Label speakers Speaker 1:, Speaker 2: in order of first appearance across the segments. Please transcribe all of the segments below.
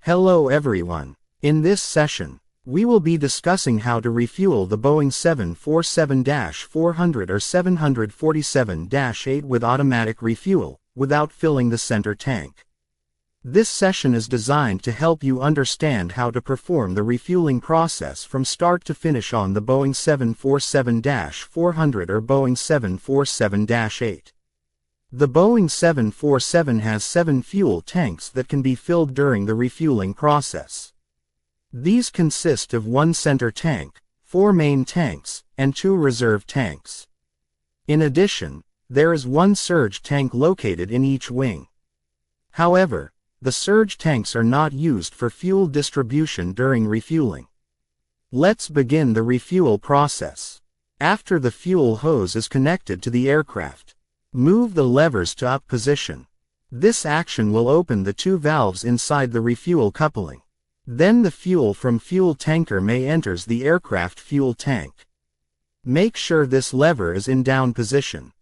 Speaker 1: Hello everyone. In this session, we will be discussing how to refuel the Boeing 747-400 or 747-8 with automatic refuel, without filling the center tank. This session is designed to help you understand how to perform the refueling process from start to finish on the Boeing 747-400 or Boeing 747-8. The Boeing 747 has 7 fuel tanks that can be filled during the refueling process. These consist of 1 center tank, 4 main tanks, and 2 reserve tanks. In addition, there is 1 surge tank located in each wing. However, the surge tanks are not used for fuel distribution during refueling. Let's begin the refuel process. After the fuel hose is connected to the aircraft, move the levers to up position. This action will open the 2 valves inside the refuel coupling. Then the fuel from fuel tanker may enters the aircraft fuel tank. Make sure this lever is in down position.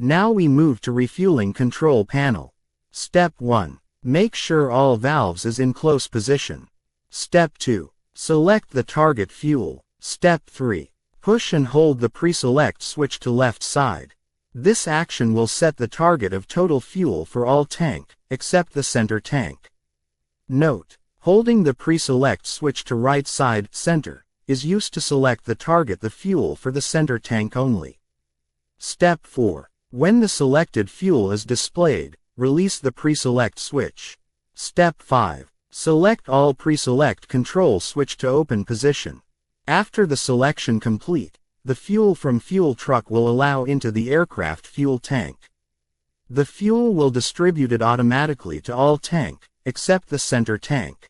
Speaker 1: Now we move to refueling control panel. Step 1. Make sure all valves is in close position. Step 2. Select the target fuel. Step 3. Push and hold the pre-select switch to left side. This action will set the target of total fuel for all tank, except the center tank. Note, holding the pre-select switch to right side, center, is used to select the target the fuel for the center tank only. Step 4. When the selected fuel is displayed, release the pre-select switch. Step 5. Select all pre-select control switch to open position. After the selection complete, the fuel from fuel truck will allow into the aircraft fuel tank. The fuel will distribute it automatically to all tank, except the center tank.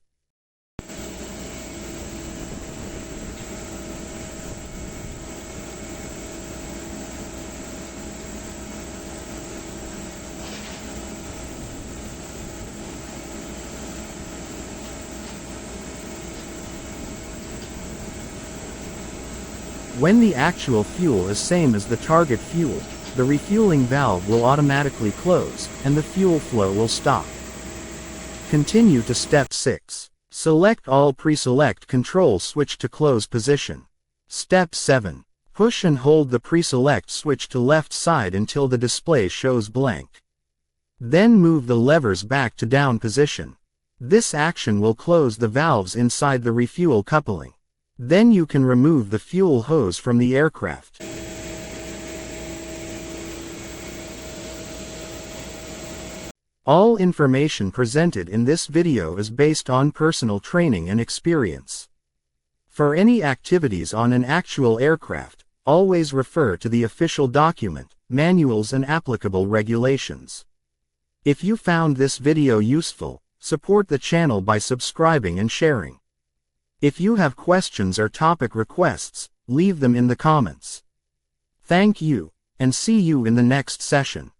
Speaker 1: When the actual fuel is same as the target fuel, the refueling valve will automatically close, and the fuel flow will stop. Continue to step 6. Select all pre-select control switch to close position. Step 7. Push and hold the pre-select switch to left side until the display shows blank. Then move the levers back to down position. This action will close the valves inside the refuel coupling. Then you can remove the fuel hose from the aircraft. All information presented in this video is based on personal training and experience. For any activities on an actual aircraft, always refer to the official document, manuals and applicable regulations. If you found this video useful, support the channel by subscribing and sharing. If you have questions or topic requests, leave them in the comments. Thank you, and see you in the next session.